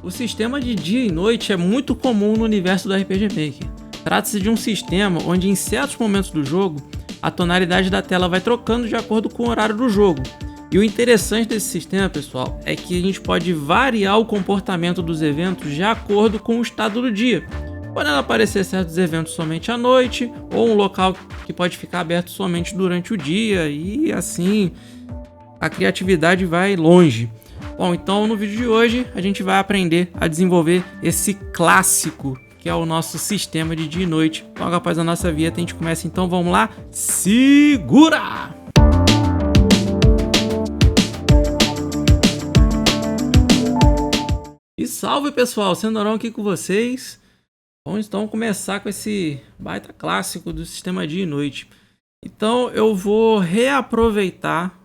O sistema de dia e noite é muito comum no universo do RPG Maker. Trata-se de um sistema onde em certos momentos do jogo, a tonalidade da tela vai trocando de acordo com o horário do jogo. E o interessante desse sistema, pessoal, é que a gente pode variar o comportamento dos eventos de acordo com o estado do dia. Podendo aparecer certos eventos somente à noite, ou um local que pode ficar aberto somente durante o dia, e assim a criatividade vai longe. Bom, então no vídeo de hoje a gente vai aprender a desenvolver esse clássico que é o nosso sistema de dia e noite. Logo após a nossa vinheta a gente começa, então vamos lá, segura! E salve pessoal, Cendorão aqui com vocês. Vamos então começar com esse baita clássico do sistema dia e noite. Então eu vou reaproveitar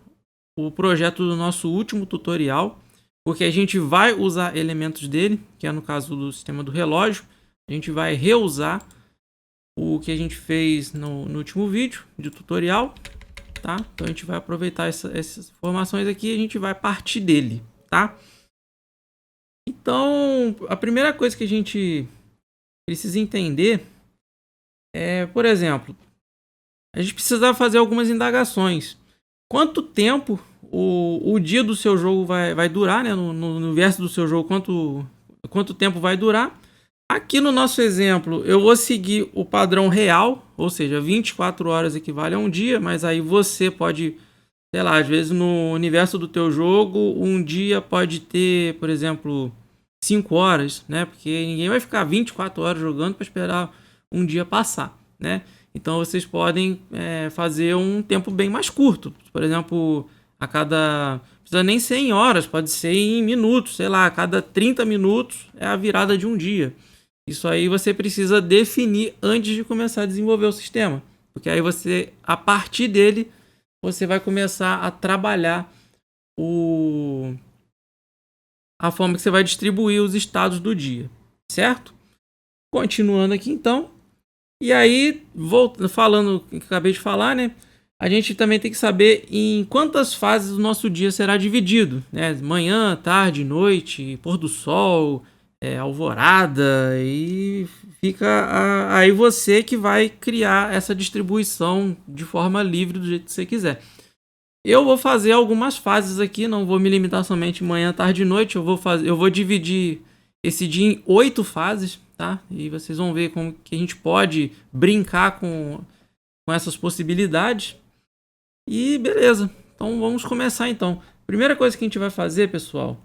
o projeto do nosso último tutorial, porque a gente vai usar elementos dele, que é no caso do sistema do relógio. A gente vai reusar o que a gente fez no último vídeo de tutorial, tá? Então a gente vai aproveitar essas informações aqui e a gente vai partir dele, tá? Então a primeira coisa que a gente precisa entender é, por exemplo, a gente precisa fazer algumas indagações. Quanto tempo o dia do seu jogo vai durar, né? No universo do seu jogo, quanto tempo vai durar. Aqui no nosso exemplo, eu vou seguir o padrão real, ou seja, 24 horas equivale a um dia, mas aí você pode, sei lá, às vezes no universo do teu jogo, um dia pode ter, por exemplo, 5 horas, né? Porque ninguém vai ficar 24 horas jogando para esperar um dia passar, né? Então vocês podem fazer um tempo bem mais curto. Por exemplo, a cada... não precisa nem ser em horas, pode ser em minutos. Sei lá, a cada 30 minutos é a virada de um dia. Isso aí você precisa definir antes de começar a desenvolver o sistema. Porque aí você, a partir dele, você vai começar a trabalhar a forma que você vai distribuir os estados do dia. Certo? Continuando aqui então. E aí, falando o que acabei de falar, né? A gente também tem que saber em quantas fases o nosso dia será dividido, né? Manhã, tarde, noite, pôr do sol, alvorada, e fica aí você que vai criar essa distribuição de forma livre do jeito que você quiser. Eu vou fazer algumas fases aqui, não vou me limitar somente manhã, tarde e noite. Eu vou dividir esse dia em 8 fases, tá? E vocês vão ver como que a gente pode brincar com essas possibilidades. E beleza, então vamos começar então. Primeira coisa que a gente vai fazer, pessoal,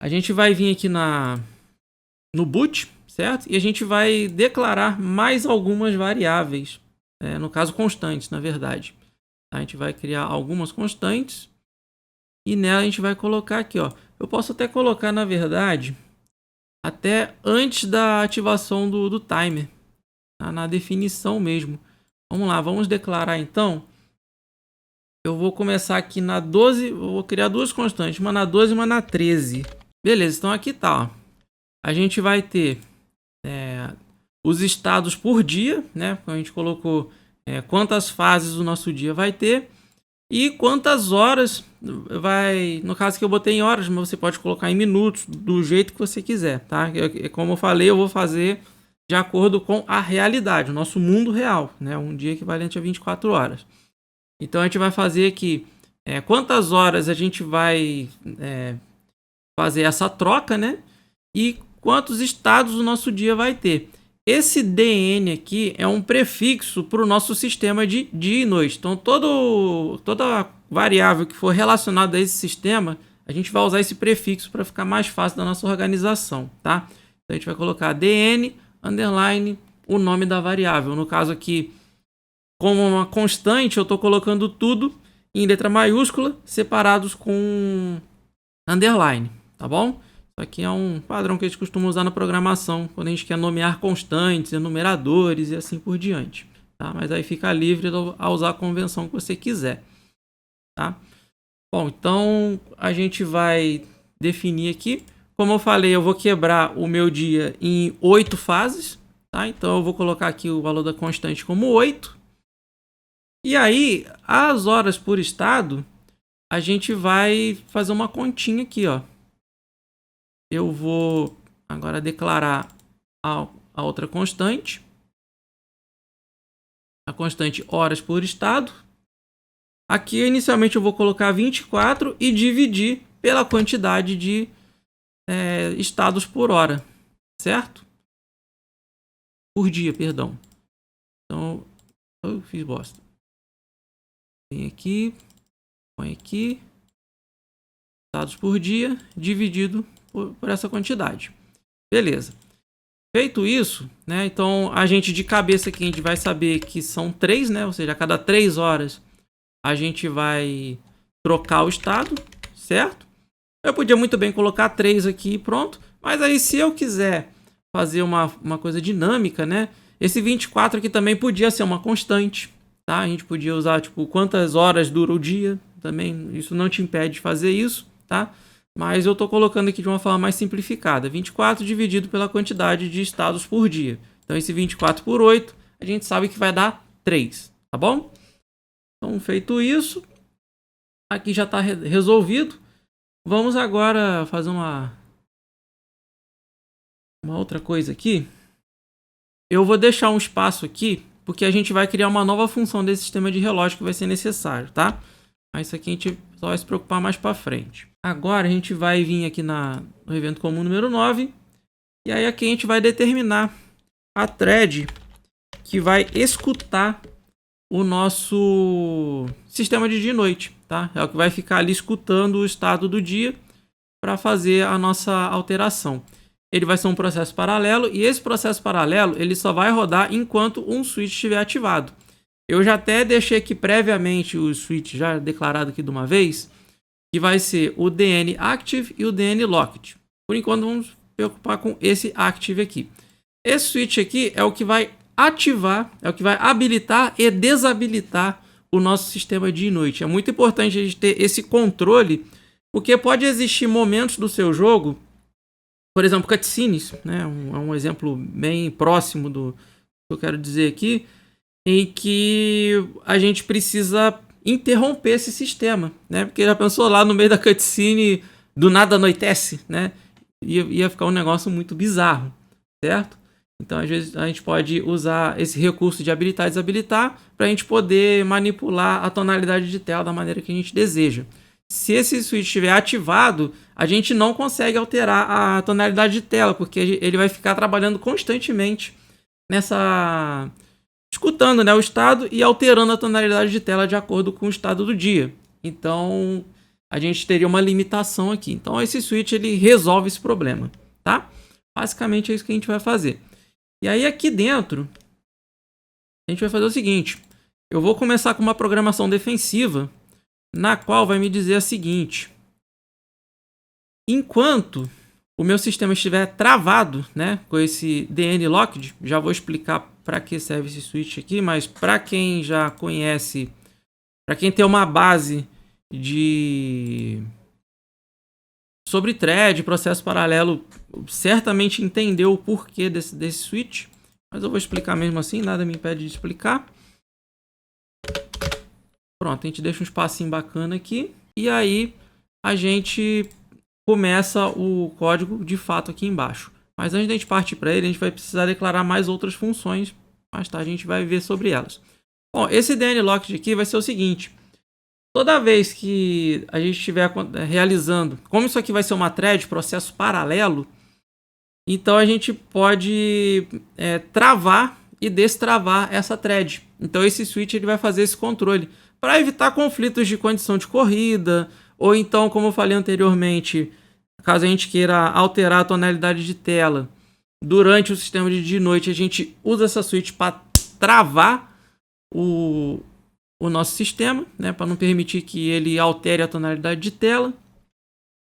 a gente vai vir aqui no boot, certo? E a gente vai declarar mais algumas variáveis, no caso constantes, na verdade. A gente vai criar algumas constantes e nela a gente vai colocar aqui, ó. Eu posso até colocar, na verdade, até antes da ativação do timer, tá? Na definição mesmo. Vamos lá, vamos declarar então. Eu vou começar aqui na 12, eu vou criar duas constantes, uma na 12 e uma na 13. Beleza, então aqui tá, ó. A gente vai ter os estados por dia, né? A gente colocou quantas fases o nosso dia vai ter e quantas horas vai. No caso que eu botei em horas, mas você pode colocar em minutos, do jeito que você quiser, tá? Como eu falei, eu vou fazer de acordo com a realidade, o nosso mundo real, né? Um dia equivalente a 24 horas. Então a gente vai fazer aqui quantas horas a gente vai fazer essa troca, né? E quantos estados o nosso dia vai ter. Esse DN aqui é um prefixo para o nosso sistema de dia e noite. Então, toda variável que for relacionada a esse sistema, a gente vai usar esse prefixo para ficar mais fácil da nossa organização, tá? Então, a gente vai colocar DN, underline, o nome da variável. No caso aqui, como uma constante, eu estou colocando tudo em letra maiúscula, separados com underline, tá bom? Isso aqui é um padrão que a gente costuma usar na programação, quando a gente quer nomear constantes, enumeradores e assim por diante, tá? Mas aí fica livre a usar a convenção que você quiser, tá? Bom, então a gente vai definir aqui. Como eu falei, eu vou quebrar o meu dia em 8 fases, tá? Então eu vou colocar aqui o valor da constante como 8. E aí, as horas por estado, a gente vai fazer uma continha aqui, ó. Eu vou agora declarar a outra constante. A constante horas por estado. Aqui, inicialmente, eu vou colocar 24 e dividir pela quantidade de estados por hora, certo? Por dia, perdão. Então, eu fiz bosta. Vem aqui, põe aqui, estados por dia, dividido por essa quantidade. Beleza. Feito isso, né? Então, a gente de cabeça aqui, a gente vai saber que são 3, né? Ou seja, a cada 3 horas a gente vai trocar o estado, certo? Eu podia muito bem colocar 3 aqui e pronto. Mas aí, se eu quiser fazer uma coisa dinâmica, né? Esse 24 aqui também podia ser uma constante, tá? A gente podia usar, tipo, quantas horas dura o dia. Também, isso não te impede de fazer isso, tá? Mas eu estou colocando aqui de uma forma mais simplificada. 24 dividido pela quantidade de estados por dia. Então, esse 24 por 8, a gente sabe que vai dar 3, tá bom? Então, feito isso, aqui já está resolvido. Vamos agora fazer uma outra coisa aqui. Eu vou deixar um espaço aqui, porque a gente vai criar uma nova função desse sistema de relógio que vai ser necessário, tá? Mas isso aqui a gente só vai se preocupar mais para frente. Agora a gente vai vir aqui no evento comum número 9. E aí aqui a gente vai determinar a thread que vai escutar o nosso sistema de dia e noite, tá? É o que vai ficar ali escutando o estado do dia para fazer a nossa alteração. Ele vai ser um processo paralelo e esse processo paralelo ele só vai rodar enquanto um switch estiver ativado. Eu já até deixei aqui previamente o switch já declarado aqui de uma vez, que vai ser o DN Active e o DN Locked. Por enquanto vamos preocupar com esse Active aqui. Esse switch aqui é o que vai ativar, é o que vai habilitar e desabilitar o nosso sistema dia e noite. É muito importante a gente ter esse controle, porque pode existir momentos do seu jogo, por exemplo, cutscenes, né? Um exemplo bem próximo do que eu quero dizer aqui, em que a gente precisa interromper esse sistema, né? Porque já pensou lá no meio da cutscene, do nada anoitece, né? Ia ficar um negócio muito bizarro, certo? Então, às vezes, a gente pode usar esse recurso de habilitar e desabilitar para a gente poder manipular a tonalidade de tela da maneira que a gente deseja. Se esse switch estiver ativado, a gente não consegue alterar a tonalidade de tela, porque ele vai ficar trabalhando constantemente escutando, né, o estado e alterando a tonalidade de tela de acordo com o estado do dia. Então, a gente teria uma limitação aqui. Então, esse switch ele resolve esse problema, tá? Basicamente é isso que a gente vai fazer. E aí, aqui dentro, a gente vai fazer o seguinte. Eu vou começar com uma programação defensiva, na qual vai me dizer a seguinte. Enquanto o meu sistema estiver travado, né, com esse DN Locked, já vou explicar para que serve esse switch aqui, mas para quem já conhece, para quem tem uma base sobre thread, processo paralelo, certamente entendeu o porquê desse switch, mas eu vou explicar mesmo assim, nada me impede de explicar. Pronto, a gente deixa um espacinho bacana aqui e aí a gente começa o código de fato aqui embaixo. Mas antes de a gente partir para ele, a gente vai precisar declarar mais outras funções. Mais tarde a gente vai ver sobre elas. Bom, esse DN Locked aqui vai ser o seguinte. Toda vez que a gente estiver realizando, como isso aqui vai ser uma thread, processo paralelo, então a gente pode travar e destravar essa thread. Então esse switch ele vai fazer esse controle para evitar conflitos de condição de corrida, ou então, como eu falei anteriormente, caso a gente queira alterar a tonalidade de tela durante o sistema de dia e noite, a gente usa essa switch para travar o nosso sistema, né, para não permitir que ele altere a tonalidade de tela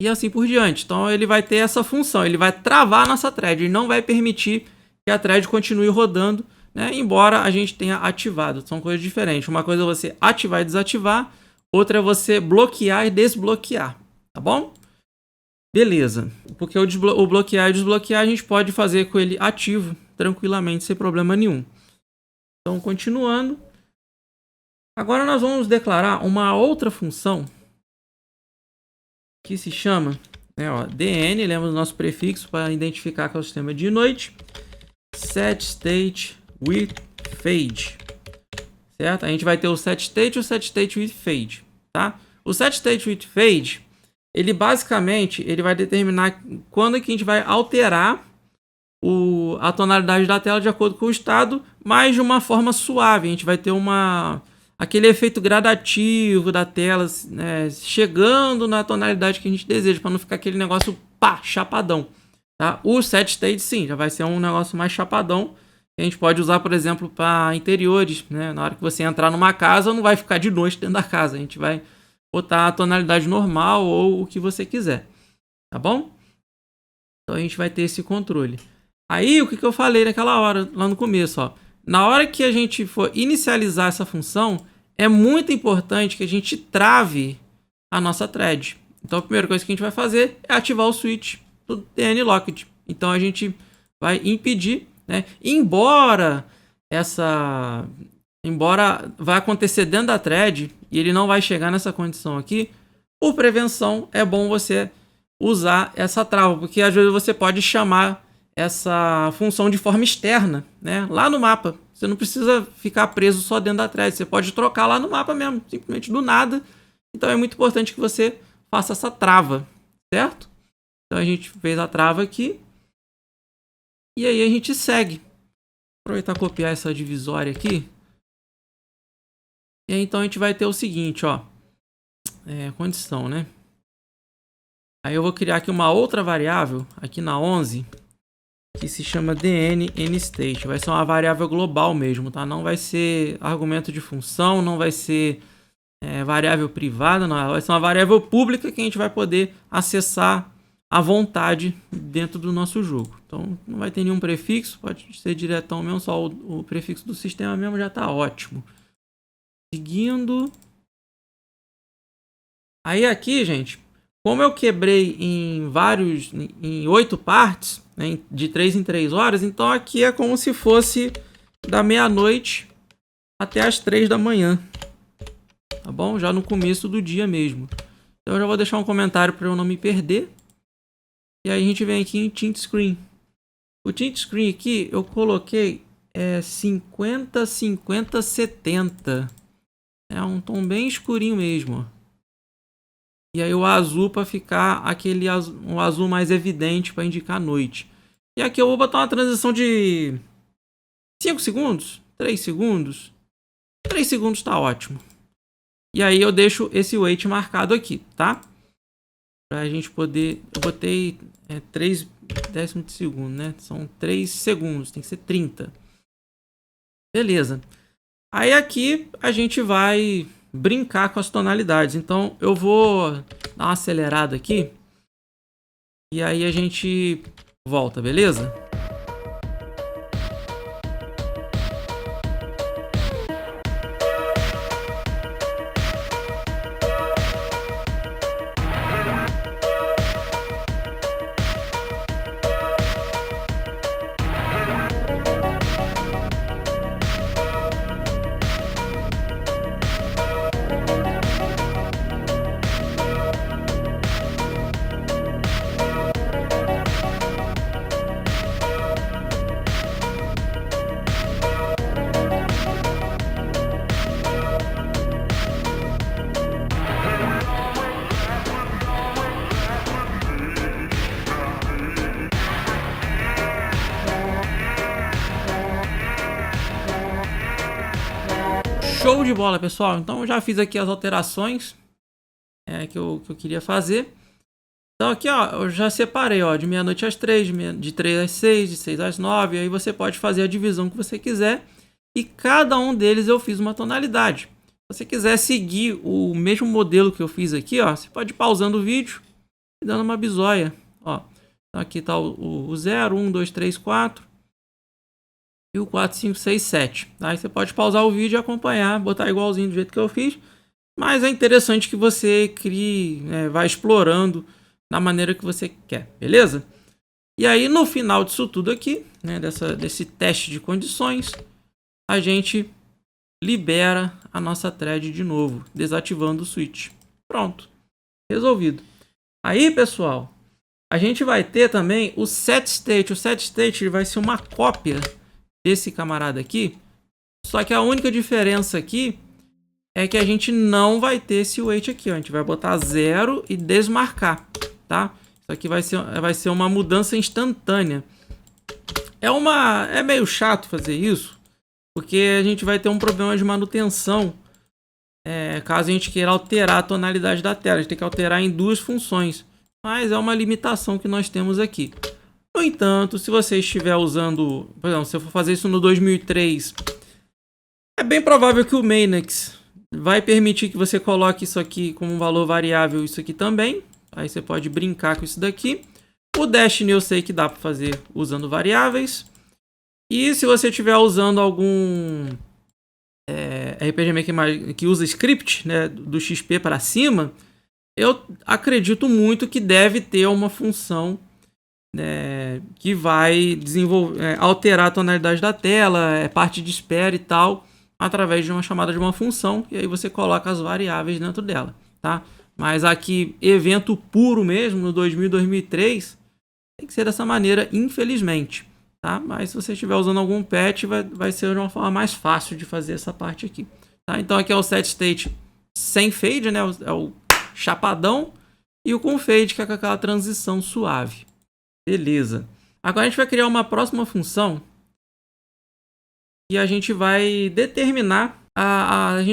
e assim por diante. Então ele vai ter essa função, ele vai travar a nossa thread, ele não vai permitir que a thread continue rodando, né, embora a gente tenha ativado. São coisas diferentes. Uma coisa é você ativar e desativar, outra é você bloquear e desbloquear, tá bom? Beleza, porque o bloquear e desbloquear a gente pode fazer com ele ativo tranquilamente, sem problema nenhum. Então, continuando. Agora nós vamos declarar uma outra função que se chama, né, ó, DN, lembra do nosso prefixo para identificar que é o sistema de noite, set state with fade, certo? A gente vai ter o set state e o set state with fade, tá? O set state with fade, ele basicamente ele vai determinar quando que a gente vai alterar a tonalidade da tela de acordo com o estado, mas de uma forma suave. A gente vai ter aquele efeito gradativo da tela, né, chegando na tonalidade que a gente deseja, para não ficar aquele negócio pá, chapadão. Tá? O set state sim, já vai ser um negócio mais chapadão, que a gente pode usar, por exemplo, para interiores. Né? Na hora que você entrar numa casa, não vai ficar de noite dentro da casa. A gente vai botar a tonalidade normal ou o que você quiser. Tá bom? Então a gente vai ter esse controle. Aí, o que eu falei naquela hora, lá no começo, ó. Na hora que a gente for inicializar essa função, é muito importante que a gente trave a nossa thread. Então, a primeira coisa que a gente vai fazer é ativar o switch do DN Locked. Então, a gente vai impedir, né? Embora vai acontecer dentro da thread e ele não vai chegar nessa condição aqui, por prevenção, é bom você usar essa trava, porque às vezes você pode chamar essa função de forma externa, né? Lá no mapa. Você não precisa ficar preso só dentro da thread. Você pode trocar lá no mapa mesmo, simplesmente do nada. Então é muito importante que você faça essa trava, certo? Então a gente fez a trava aqui. E aí a gente segue. Aproveitar e copiar essa divisória aqui. E aí, então a gente vai ter o seguinte, ó. Condição, né? Aí eu vou criar aqui uma outra variável, aqui na 11, que se chama DN_NState. Vai ser uma variável global mesmo, tá? Não vai ser argumento de função, não vai ser variável privada, não. Vai ser uma variável pública que a gente vai poder acessar à vontade dentro do nosso jogo. Então não vai ter nenhum prefixo, pode ser diretão mesmo, só o prefixo do sistema mesmo já tá ótimo. Seguindo. Aí aqui, gente, como eu quebrei em 8 partes, né, de 3 em 3 horas, então aqui é como se fosse da meia-noite até as 3 da manhã. Tá bom? Já no começo do dia mesmo. Então eu já vou deixar um comentário para eu não me perder. E aí a gente vem aqui em Tint Screen. O Tint Screen aqui eu coloquei 50, 50, 70. É um tom bem escurinho mesmo. E aí o azul para ficar um azul mais evidente para indicar noite. E aqui eu vou botar uma transição de 5 segundos, 3 segundos. 3 segundos tá ótimo. E aí eu deixo esse wait marcado aqui, tá? Pra gente poder... Eu botei 3 décimos de segundo, né? São 3 segundos, tem que ser 30. Beleza. Aí aqui a gente vai brincar com as tonalidades. Então eu vou dar uma acelerada aqui. E aí a gente volta, beleza? Show de bola, pessoal. Então eu já fiz aqui as alterações que eu queria fazer. Então aqui, ó, eu já separei, ó, de meia-noite às 3, de 3 às 6, de 6 às 9. Aí você pode fazer a divisão que você quiser. E cada um deles eu fiz uma tonalidade. Se você quiser seguir o mesmo modelo que eu fiz aqui, ó, você pode ir pausando o vídeo e dando uma bisóia, ó. Então aqui tá o 0, 1, 2, 3, 4. E o 4, 5, 6, 7. Aí você pode pausar o vídeo e acompanhar, botar igualzinho do jeito que eu fiz. Mas é interessante que você crie, vá explorando da maneira que você quer, beleza? E aí no final disso tudo aqui, né, desse teste de condições, a gente libera a nossa thread de novo, desativando o switch. Pronto, resolvido. Aí, pessoal, a gente vai ter também o setState. O setState vai ser uma cópia desse camarada aqui. Só que a única diferença aqui é que a gente não vai ter esse wait aqui. Ó. A gente vai botar 0 e desmarcar, tá? Isso aqui vai ser uma mudança instantânea. É meio chato fazer isso, porque a gente vai ter um problema de manutenção. Caso a gente queira alterar a tonalidade da tela, a gente tem que alterar em 2 funções. Mas é uma limitação que nós temos aqui. No entanto, se você estiver usando... Por exemplo, se eu for fazer isso no 2003, é bem provável que o Mainix vai permitir que você coloque isso aqui como um valor variável, isso aqui também. Aí você pode brincar com isso daqui. O Destiny eu sei que dá para fazer usando variáveis. E se você estiver usando algum RPG Maker que usa script, né, do XP para cima, eu acredito muito que deve ter uma função que vai alterar a tonalidade da tela, parte de espera e tal, através de uma chamada de uma função, e aí você coloca as variáveis dentro dela, tá? Mas aqui, evento puro mesmo, no 2000 2003, tem que ser dessa maneira, infelizmente, tá? Mas se você estiver usando algum patch, vai ser de uma forma mais fácil de fazer essa parte aqui, tá? Então aqui é o setState sem fade, né? É o chapadão, e o com fade, que é com aquela transição suave. Beleza. Agora a gente vai criar uma próxima função e a gente vai determinar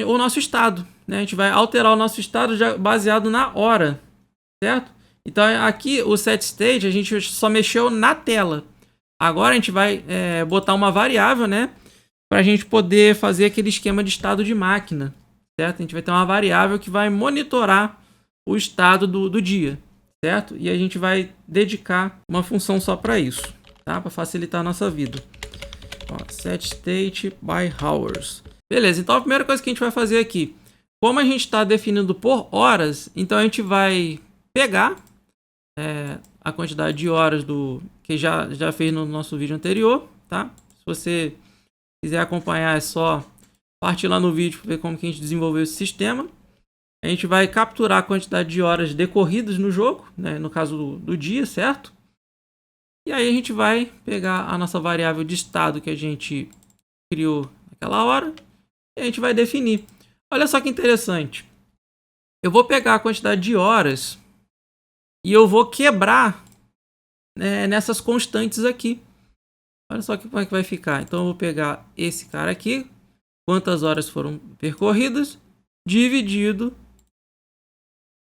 o nosso estado, né? A gente vai alterar o nosso estado baseado na hora, certo? Então aqui o setState a gente só mexeu na tela. Agora a gente vai botar uma variável, né? Para a gente poder fazer aquele esquema de estado de máquina, certo? A gente vai ter uma variável que vai monitorar o estado do dia, certo? E a gente vai dedicar uma função só para isso, tá? Para facilitar a nossa vida. setState by hours. Beleza, então a primeira coisa que a gente vai fazer aqui, como a gente está definindo por horas, então a gente vai pegar a quantidade de horas que já fez no nosso vídeo anterior, tá? Se você quiser acompanhar, é só partir lá no vídeo para ver como que a gente desenvolveu esse sistema. A gente vai capturar a quantidade de horas decorridas no jogo, né? No caso do dia, certo? E aí a gente vai pegar a nossa variável de estado que a gente criou naquela hora e a gente vai definir. Olha só que interessante. Eu vou pegar a quantidade de horas e eu vou quebrar nessas constantes aqui. Olha só como é que vai ficar. Então eu vou pegar esse cara aqui, quantas horas foram percorridas, dividido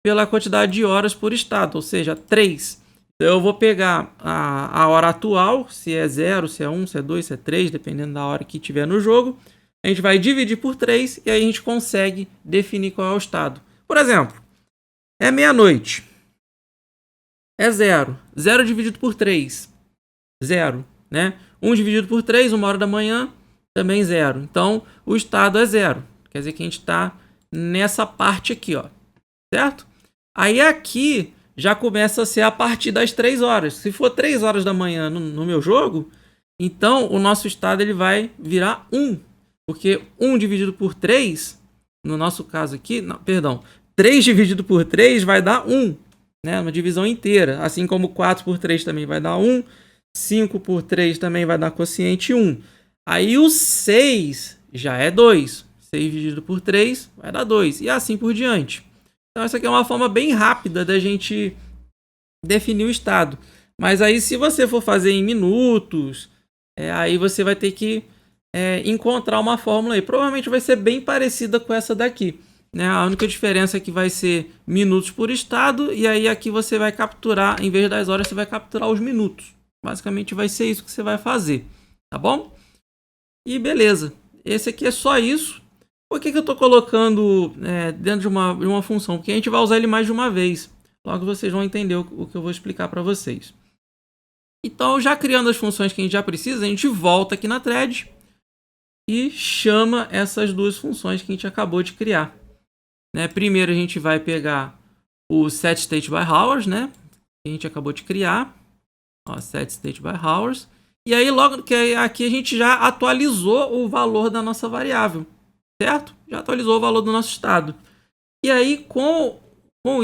pela quantidade de horas por estado, ou seja, 3. Então eu vou pegar a hora atual, se é 0, se é 1, se é 2, se é 3, dependendo da hora que tiver no jogo. A gente vai dividir por 3 e aí a gente consegue definir qual é o estado. Por exemplo, é meia-noite. É 0. 0 dividido por 3. 0, né? 1 dividido por 3, 1 hora da manhã, também 0. Então, o estado é 0. Quer dizer que a gente está nessa parte aqui, ó. Certo? Aí aqui já começa a ser a partir das 3 horas. Se for 3 horas da manhã no meu jogo, então o nosso estado ele vai virar 1. Porque 1 dividido por 3, no nosso caso aqui, 3 dividido por 3 vai dar 1. Né? Uma divisão inteira. Assim como 4 por 3 também vai dar 1. 5 por 3 também vai dar quociente 1. Aí o 6 já é 2. 6 dividido por 3 vai dar 2. E assim por diante. Então essa aqui é uma forma bem rápida da gente definir o estado. Mas aí se você for fazer em minutos, aí você vai ter que encontrar uma fórmula aí. Provavelmente vai ser bem parecida com essa daqui. Né? A única diferença é que vai ser minutos por estado. E aí aqui você vai capturar, em vez das horas, você vai capturar os minutos. Basicamente vai ser isso que você vai fazer. Tá bom? E beleza. Esse aqui é só isso. Por que eu estou colocando dentro de uma função? Porque a gente vai usar ele mais de uma vez. Logo vocês vão entender o que eu vou explicar para vocês. Então, já criando as funções que a gente já precisa, a gente volta aqui na thread e chama essas duas funções que a gente acabou de criar. Primeiro a gente vai pegar o setState by hours, né? Que a gente acabou de criar. Ó, setState by hours. E aí, logo que aqui a gente já atualizou o valor da nossa variável. Certo? Já atualizou o valor do nosso estado. E aí, com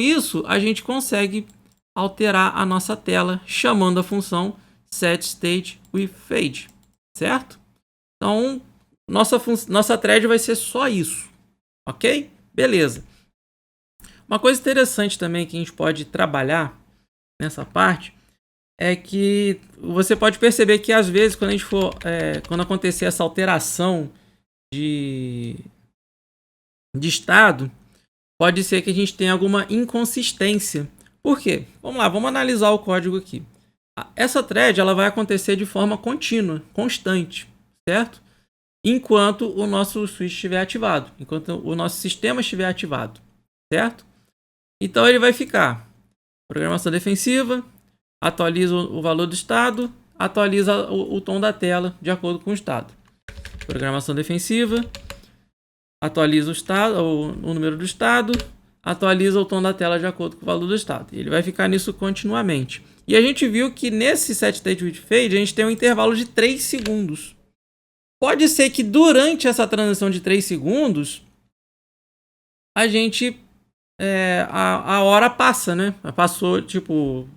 isso, a gente consegue alterar a nossa tela chamando a função setStateWithFade, certo? Então, nossa thread vai ser só isso, ok? Beleza. Uma coisa interessante também que a gente pode trabalhar nessa parte é que você pode perceber que às vezes quando acontecer essa alteração de estado, pode ser que a gente tenha alguma inconsistência. Por quê? Vamos lá, vamos analisar o código aqui. Essa thread ela vai acontecer de forma contínua, constante, certo? Enquanto o nosso switch estiver ativado, enquanto o nosso sistema estiver ativado, certo? Então ele vai ficar programação defensiva, atualiza o valor do estado, atualiza o tom da tela de acordo com o estado. Programação defensiva, atualiza o estado, o número do estado, atualiza o tom da tela de acordo com o valor do estado. E ele vai ficar nisso continuamente. E a gente viu que nesse setStateWithFade a gente tem um intervalo de 3 segundos. Pode ser que durante essa transição de 3 segundos a gente a hora passa, né? Passou, tipo,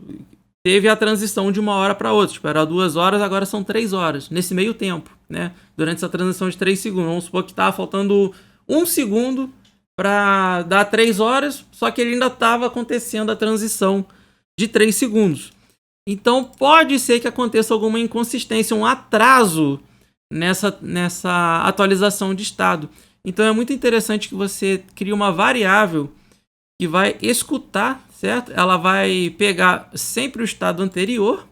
teve a transição de uma hora para outra. Tipo, era 2 horas, agora são 3 horas. Nesse meio tempo, né? Durante essa transição de 3 segundos. Vamos supor que estava faltando 1 segundo para dar 3 horas, só que ele ainda estava acontecendo a transição de 3 segundos. Então, pode ser que aconteça alguma inconsistência, um atraso nessa atualização de estado. Então, é muito interessante que você crie uma variável que vai escutar, certo? Ela vai pegar sempre o estado anterior,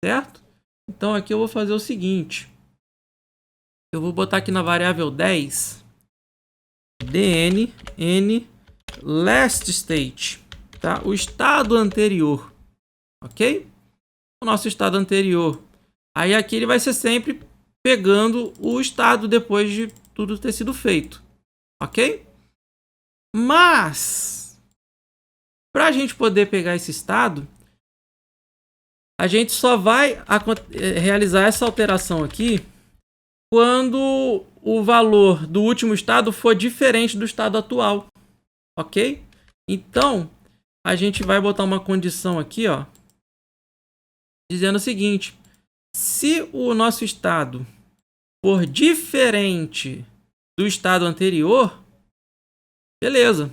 certo? Então aqui eu vou fazer o seguinte. Eu vou botar aqui na variável 10 dn last state, tá? O estado anterior, ok? O nosso estado anterior. Aí aqui ele vai ser sempre pegando o estado depois de tudo ter sido feito, ok? Mas para a gente poder pegar esse estado, a gente só vai realizar essa alteração aqui quando o valor do último estado for diferente do estado atual, ok? Então, a gente vai botar uma condição aqui, ó, dizendo o seguinte: se o nosso estado for diferente do estado anterior, beleza.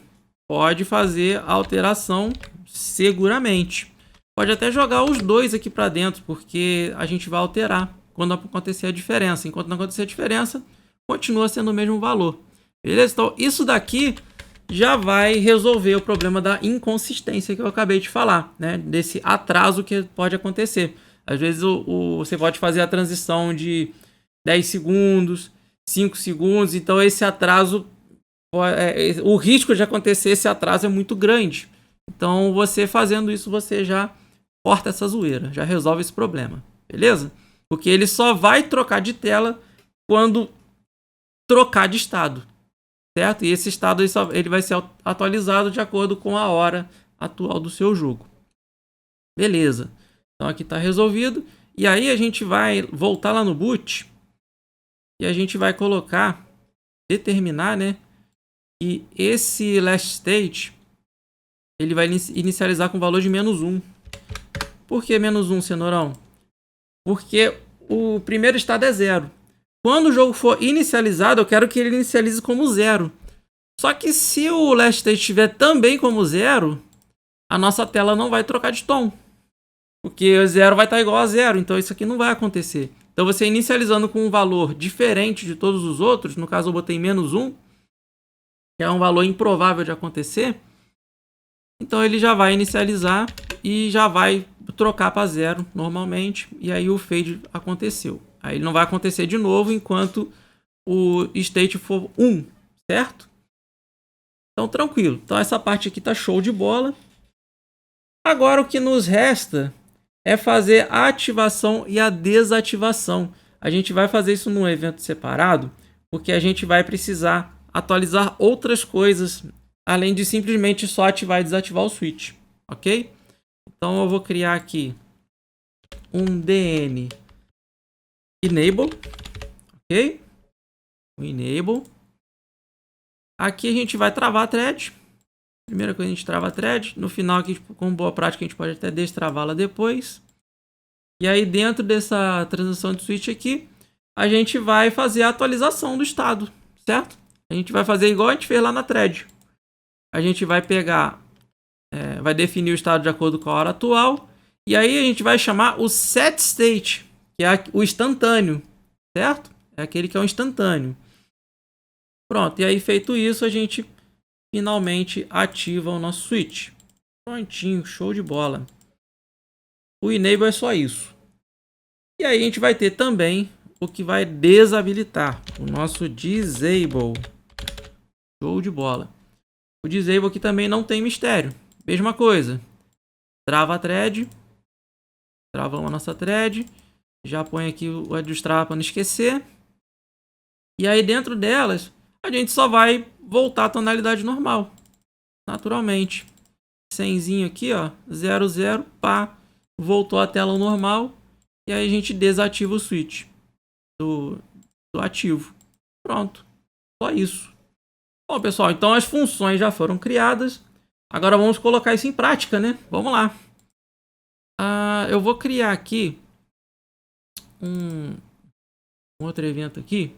Pode fazer a alteração seguramente. Pode até jogar os dois aqui para dentro, porque a gente vai alterar quando acontecer a diferença. Enquanto não acontecer a diferença, continua sendo o mesmo valor. Beleza? Então, isso daqui já vai resolver o problema da inconsistência que eu acabei de falar, né? Desse atraso que pode acontecer. Às vezes você pode fazer a transição de 10 segundos, 5 segundos, então esse atraso... o risco de acontecer esse atraso é muito grande. Então, você fazendo isso, você já corta essa zoeira, já resolve esse problema, beleza? Porque ele só vai trocar de tela quando trocar de estado, certo? E esse estado ele vai ser atualizado de acordo com a hora atual do seu jogo. Beleza. Então, aqui está resolvido. E aí, a gente vai voltar lá no boot e a gente vai colocar, determinar, né? E esse last state ele vai inicializar com valor de -1. Por que -1, cenourão? Porque o primeiro estado é 0. Quando o jogo for inicializado, eu quero que ele inicialize como 0. Só que se o last state estiver também como 0, a nossa tela não vai trocar de tom. Porque o 0 vai estar igual a 0, então isso aqui não vai acontecer. Então você inicializando com um valor diferente de todos os outros, no caso eu botei -1, que é um valor improvável de acontecer, então ele já vai inicializar e já vai trocar para 0 normalmente, e aí o fade aconteceu. Aí ele não vai acontecer de novo enquanto o state for 1, certo? Então tranquilo, então essa parte aqui tá show de bola. Agora o que nos resta é fazer a ativação e a desativação. A gente vai fazer isso num evento separado, porque a gente vai precisar atualizar outras coisas, além de simplesmente só ativar e desativar o switch, ok? Então eu vou criar aqui um dn enable, ok? Um enable. Aqui a gente vai travar a thread, Primeira coisa, a gente trava a thread. No final aqui, com boa prática, a gente pode até destravá-la depois. E aí dentro dessa transação de switch aqui, a gente vai fazer a atualização do estado, certo? A gente vai fazer igual a gente fez lá na thread. A gente vai pegar, vai definir o estado de acordo com a hora atual. E aí a gente vai chamar o set state, que é o instantâneo, certo? É aquele que é o instantâneo. Pronto, e aí feito isso, a gente finalmente ativa o nosso switch. Prontinho, show de bola. O enable é só isso. E aí a gente vai ter também o que vai desabilitar, o nosso disable. Show de bola. O disable aqui também não tem mistério. Mesma coisa. Trava a thread. Travamos a nossa thread. Já põe aqui o adjustar para não esquecer. E aí dentro delas, a gente só vai voltar à tonalidade normal. Naturalmente. 100zinho aqui, ó. 00, pá. Voltou a tela normal. E aí a gente desativa o switch do ativo. Pronto. Só isso. Bom, pessoal, então as funções já foram criadas. Agora vamos colocar isso em prática, né? Vamos lá. Eu vou criar aqui um outro evento aqui.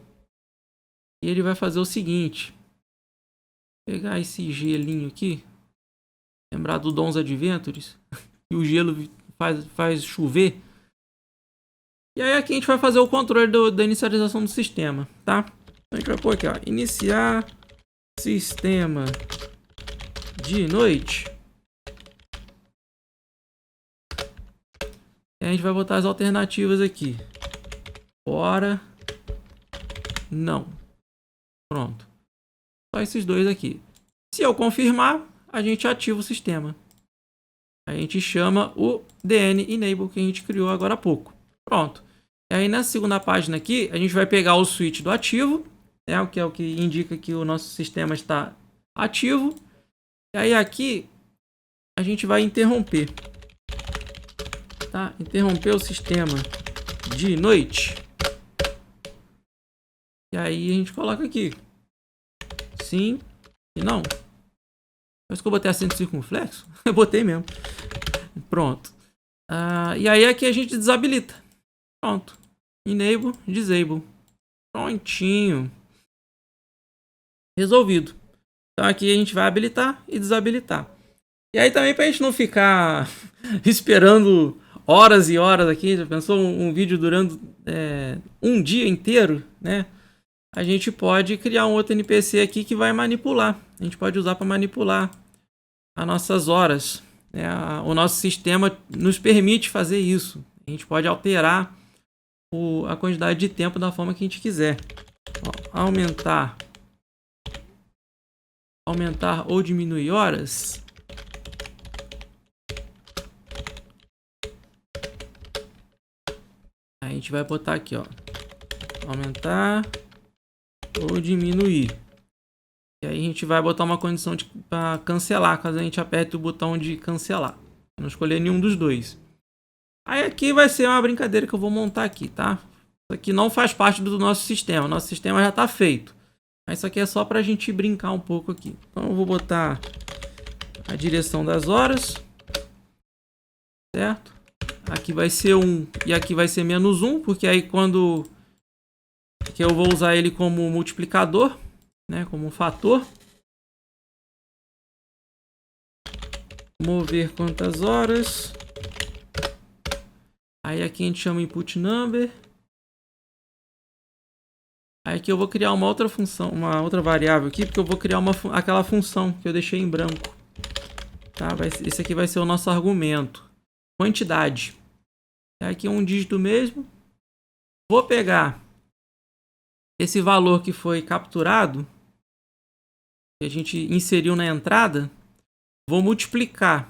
E ele vai fazer o seguinte. Vou pegar esse gelinho aqui. Lembrar do Dons Adventures. E o gelo faz chover. E aí aqui a gente vai fazer o controle da inicialização do sistema, tá? Então a gente vai pôr aqui, ó. Iniciar sistema de noite. E a gente vai botar as alternativas aqui. Hora. Não. Pronto. Só esses dois aqui. Se eu confirmar, a gente ativa o sistema. A gente chama o DN Enable que a gente criou agora há pouco. Pronto. E aí nessa segunda página aqui, a gente vai pegar o switch do ativo, né, que é o que indica que o nosso sistema está ativo. E aí aqui a gente vai interromper. Tá? Interromper o sistema de noite. E aí a gente coloca aqui. Sim e não. Parece que eu botei acento circunflexo. Eu botei mesmo. Pronto. E aí aqui a gente desabilita. Pronto. Enable, disable. Prontinho. Resolvido. Então aqui a gente vai habilitar e desabilitar. E aí também pra gente não ficar esperando horas e horas aqui. Já pensou um vídeo durando um dia inteiro, né? A gente pode criar um outro NPC aqui que vai manipular. A gente pode usar para manipular as nossas horas. Né? O nosso sistema nos permite fazer isso. A gente pode alterar a quantidade de tempo da forma que a gente quiser. Ó, aumentar ou diminuir horas. A gente vai botar aqui, ó. Aumentar ou diminuir. E aí a gente vai botar uma condição para cancelar, caso a gente aperte o botão de cancelar. Não escolher nenhum dos dois. Aí aqui vai ser uma brincadeira que eu vou montar aqui, tá? Isso aqui não faz parte do nosso sistema. Nosso sistema já está feito. Mas isso aqui é só para a gente brincar um pouco aqui. Então eu vou botar a direção das horas. Certo? Aqui vai ser 1 e aqui vai ser -1, porque aí quando que eu vou usar ele como multiplicador, né, como um fator. Mover quantas horas. Aí aqui a gente chama input number. Aí aqui eu vou criar uma outra função, uma outra variável aqui, porque eu vou criar aquela função que eu deixei em branco. Tá? Esse aqui vai ser o nosso argumento. Quantidade. Aqui é um dígito mesmo. Vou pegar esse valor que foi capturado, que a gente inseriu na entrada, vou multiplicar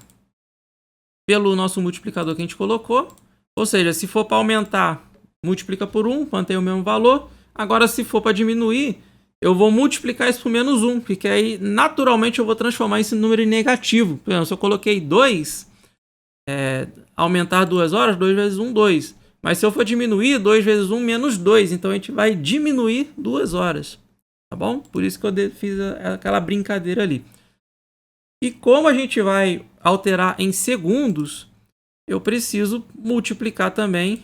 pelo nosso multiplicador que a gente colocou. Ou seja, se for para aumentar, multiplica por 1, mantém o mesmo valor. Agora, se for para diminuir, eu vou multiplicar isso por -1, porque aí, naturalmente, eu vou transformar esse número em negativo. Por exemplo, se eu coloquei 2, aumentar 2 horas, 2 vezes 1, 2. Mas se eu for diminuir, 2 vezes 1, -2. Então, a gente vai diminuir 2 horas. Tá bom? Por isso que eu fiz aquela brincadeira ali. E como a gente vai alterar em segundos, eu preciso multiplicar também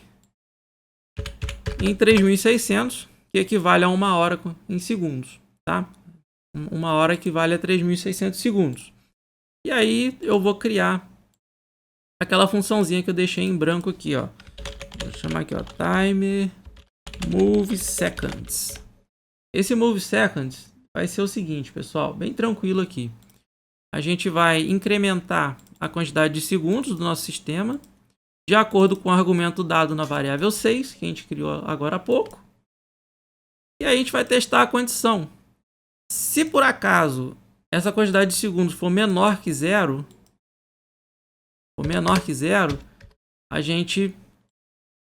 em 3.600, que equivale a 1 hora em segundos, tá? 1 hora equivale a 3.600 segundos. E aí eu vou criar aquela funçãozinha que eu deixei em branco aqui, ó. Vou chamar aqui, ó, timer move seconds. Esse move seconds vai ser o seguinte, pessoal, bem tranquilo aqui. A gente vai incrementar a quantidade de segundos do nosso sistema de acordo com o argumento dado na variável 6, que a gente criou agora há pouco. E aí a gente vai testar a condição. Se por acaso essa quantidade de segundos for menor que zero, a gente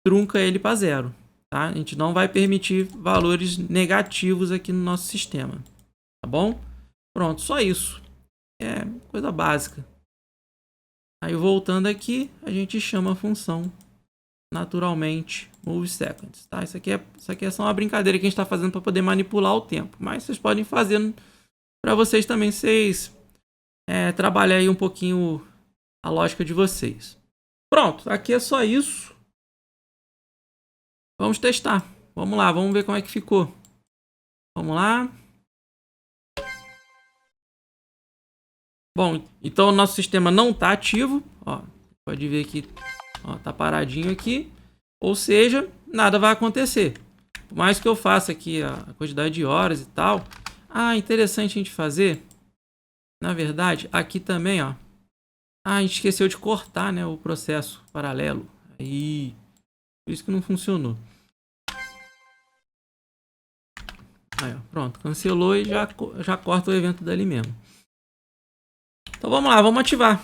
trunca ele para zero. Tá? A gente não vai permitir valores negativos aqui no nosso sistema. Tá bom? Pronto, só isso. É coisa básica. Aí voltando aqui, a gente chama a função naturalmente move seconds. Tá? Isso aqui é só uma brincadeira que a gente está fazendo para poder manipular o tempo. Mas vocês podem fazer para vocês também, trabalhar aí um pouquinho a lógica de vocês. Pronto, aqui é só isso. Vamos testar. Vamos lá, vamos ver como é que ficou. Vamos lá. Bom, então o nosso sistema não está ativo. Ó, pode ver que está paradinho aqui. Ou seja, nada vai acontecer. Por mais que eu faça aqui a quantidade de horas e tal. Ah, interessante a gente fazer. Na verdade, aqui também, ó. Ah, a gente esqueceu de cortar, né, o processo paralelo. Aí, por isso que não funcionou. Aí, ó, pronto, cancelou e já corta o evento dali mesmo. Então vamos lá, vamos ativar.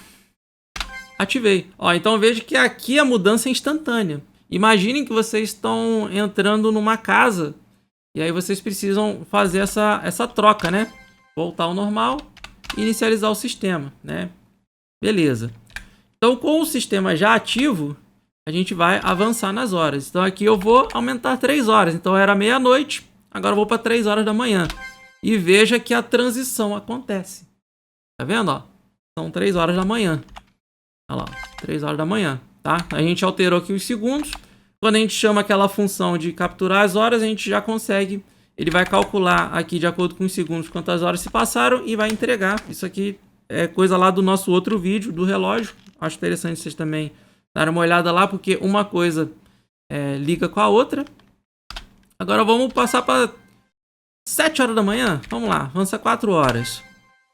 Ativei. Ó, então veja que aqui a mudança é instantânea. Imaginem que vocês estão entrando numa casa e aí vocês precisam fazer essa troca, né? Voltar ao normal e inicializar o sistema, né? Beleza. Então com o sistema já ativo, a gente vai avançar nas horas. Então aqui eu vou aumentar 3 horas. Então era meia-noite, agora eu vou para 3 horas da manhã. E veja que a transição acontece. Tá vendo, ó? São 3 horas da manhã. Olha lá, 3 horas da manhã, tá? A gente alterou aqui os segundos. Quando a gente chama aquela função de capturar as horas, a gente já consegue. Ele vai calcular aqui de acordo com os segundos quantas horas se passaram e vai entregar. Isso aqui é coisa lá do nosso outro vídeo, do relógio. Acho interessante vocês também darem uma olhada lá, porque uma coisa liga com a outra. Agora vamos passar para 7 horas da manhã. Vamos lá, avança 4 horas.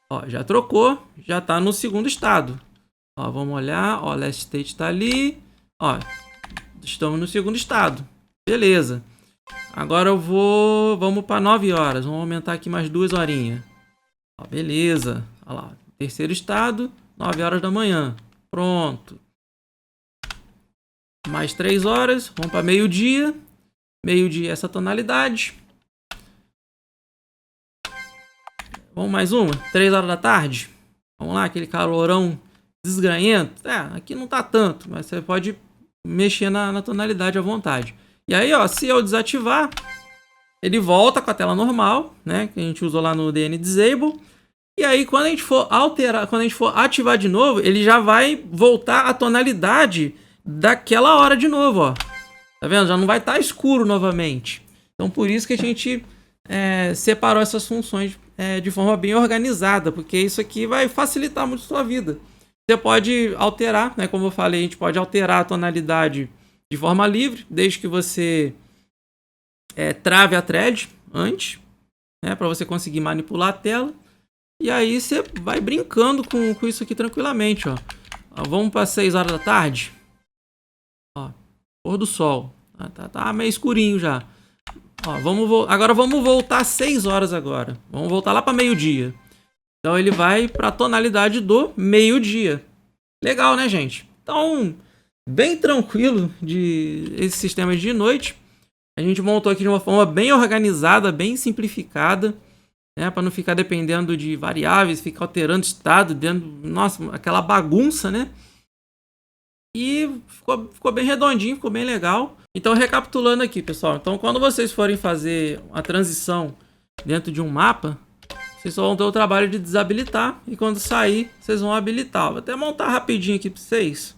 Ó, já trocou, já está no segundo estado. Ó, vamos olhar, ó, last state está ali. Ó, estamos no segundo estado. Beleza. Agora vamos para 9 horas. Vamos aumentar aqui mais 2 horinhas. Ó, beleza. Olha lá, terceiro estado, 9 horas da manhã. Pronto. Mais 3 horas, vamos para meio-dia. Meio-dia essa tonalidade. Vamos mais uma? 3 horas da tarde. Vamos lá, aquele calorão desgranhento. Aqui não tá tanto, mas você pode mexer na tonalidade à vontade. E aí, ó, se eu desativar, ele volta com a tela normal, né? Que a gente usou lá no DN Disable. E aí, quando a gente for alterar, quando a gente for ativar de novo, ele já vai voltar a tonalidade daquela hora de novo, ó. Tá vendo? Já não vai estar escuro novamente. Então, por isso que a gente separou essas funções de forma bem organizada, porque isso aqui vai facilitar muito a sua vida. Você pode alterar, né? Como eu falei, a gente pode alterar a tonalidade de forma livre, desde que você trave a thread antes, né? Para você conseguir manipular a tela. E aí você vai brincando com isso aqui tranquilamente, ó. Vamos para 6 horas da tarde. Ó, pôr do sol. Tá meio escurinho já. Ó, agora vamos voltar 6 horas agora. Vamos voltar lá para meio-dia. Então ele vai para a tonalidade do meio-dia. Legal, né, gente? Então, bem tranquilo esse sistema de noite. A gente montou aqui de uma forma bem organizada, bem simplificada, né, para não ficar dependendo de variáveis, ficar alterando estado dentro, nossa, aquela bagunça, né? E ficou bem redondinho, ficou bem legal. Então, recapitulando aqui, pessoal. Então, quando vocês forem fazer a transição dentro de um mapa, Vocês só vão ter o trabalho de desabilitar. E quando sair, vocês vão habilitar. Vou até montar rapidinho aqui para vocês.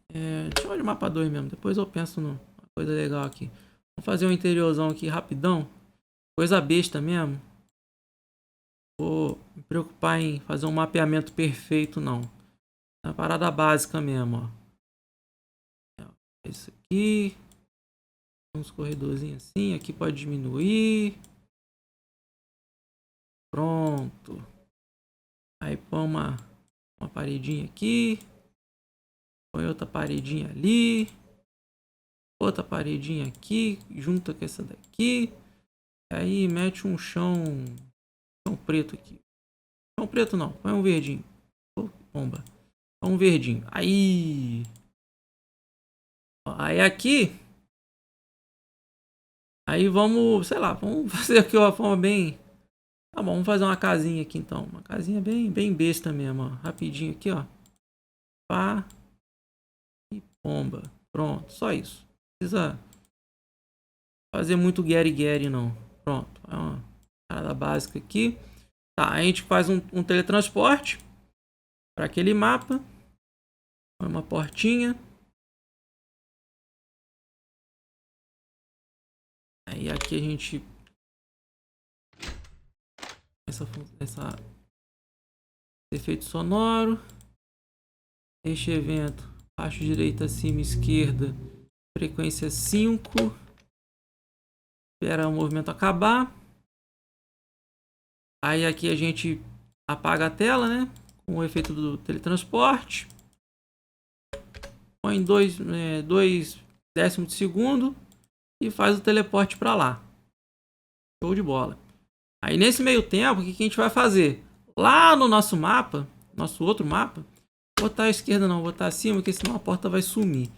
Deixa eu olhar o mapa 2 mesmo. Depois eu penso numa coisa legal aqui. Vamos fazer um interiorzão aqui rapidão. Coisa besta mesmo. Vou me preocupar em fazer um mapeamento perfeito, não. É uma parada básica mesmo, ó. Isso aqui. Uns corredorzinhos assim. Aqui pode diminuir. Pronto. Aí põe uma paredinha aqui. Põe outra paredinha ali. Outra paredinha aqui. Junta com essa daqui. Aí mete um chão preto aqui. Chão preto não. Põe um verdinho. Oh, bomba. Põe um verdinho. Aí. Aí aqui. Aí vamos, sei lá, vamos fazer aqui uma forma bem... Tá bom, vamos fazer uma casinha aqui então. Uma casinha bem besta mesmo, ó. Rapidinho aqui, ó. Pá. E pomba. Pronto, só isso. Não precisa fazer muito guere não. Pronto, é uma parada básica aqui. Tá, a gente faz um teletransporte para aquele mapa. Põe uma portinha. Aí aqui a gente... Essa efeito sonoro. Este evento. Baixo, direita, cima, esquerda. Frequência 5. Espera o movimento acabar. Aí aqui a gente apaga a tela, né? Com o efeito do teletransporte. Põe 2 décimos de segundo. E faz o teleporte para lá. Show de bola. Aí nesse meio tempo, o que a gente vai fazer? Lá no nosso mapa, nosso outro mapa, vou botar a esquerda não, vou botar acima, porque senão a porta vai sumir.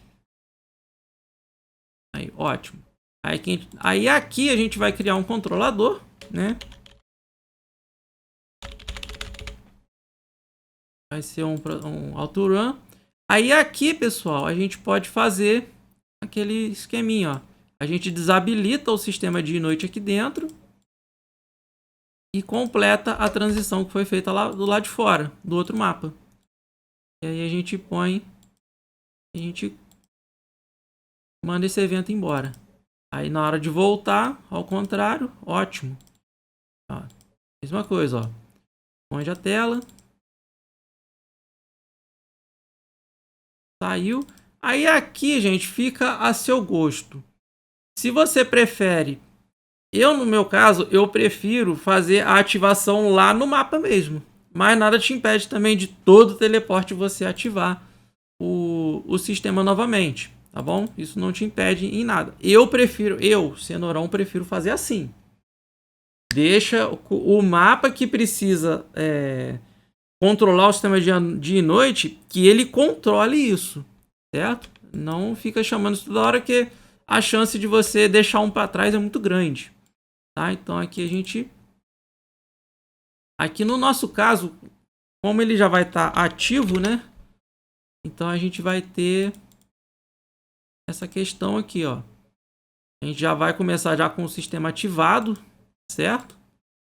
Aí, ótimo. Aí aqui a gente vai criar um controlador, né? Vai ser um autorun. Aí aqui, pessoal, a gente pode fazer aquele esqueminha, ó. A gente desabilita o sistema dia e noite aqui dentro. E completa a transição que foi feita lá do lado de fora, do outro mapa. E aí a gente põe... A gente manda esse evento embora. Aí na hora de voltar, ao contrário, ótimo. Ó, mesma coisa, ó. Esconde a tela. Saiu. Aí aqui, gente, fica a seu gosto. Se você prefere... No meu caso, eu prefiro fazer a ativação lá no mapa mesmo. Mas nada te impede também de todo o teleporte você ativar o sistema novamente. Tá bom? Isso não te impede em nada. Cenourão, prefiro fazer assim. Deixa o mapa que precisa controlar o sistema de dia e noite, que ele controle isso. Certo? Não fica chamando isso toda hora, que a chance de você deixar um para trás é muito grande. Tá? Então aqui a gente... Aqui no nosso caso, como ele já vai estar ativo, né? Então a gente vai ter essa questão aqui, ó. A gente já vai começar já com o sistema ativado, certo?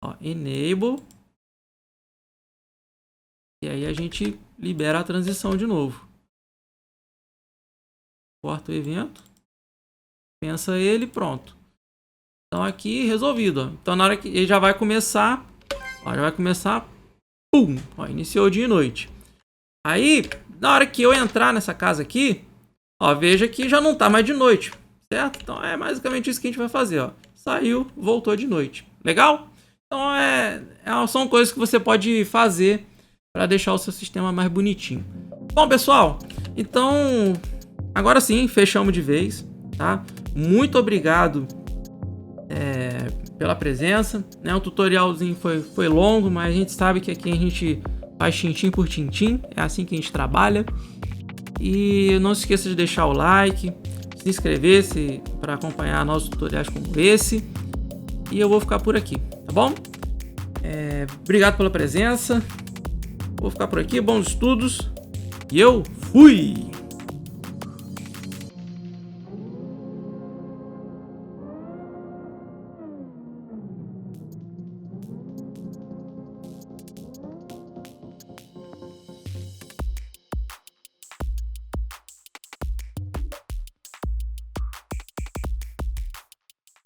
Ó, enable. E aí a gente libera a transição de novo. Corta o evento. Pensa ele, pronto. Então aqui resolvido, ó. Então na hora que ele já vai começar, ó, já vai começar, pum, ó, iniciou dia e noite. Aí, na hora que eu entrar nessa casa aqui, ó, veja que já não tá mais de noite, certo? Então é basicamente isso que a gente vai fazer, ó. Saiu, voltou de noite. Legal? Então são coisas que você pode fazer para deixar o seu sistema mais bonitinho. Bom, pessoal, então agora sim, fechamos de vez, tá? Muito obrigado pela presença, né? O tutorialzinho foi longo, mas a gente sabe que aqui a gente faz tintim por tintim, é assim que a gente trabalha. E não se esqueça de deixar o like, se inscrever para acompanhar nossos tutoriais como esse. E eu vou ficar por aqui, tá bom? Obrigado pela presença. Vou ficar por aqui, bons estudos. E eu fui!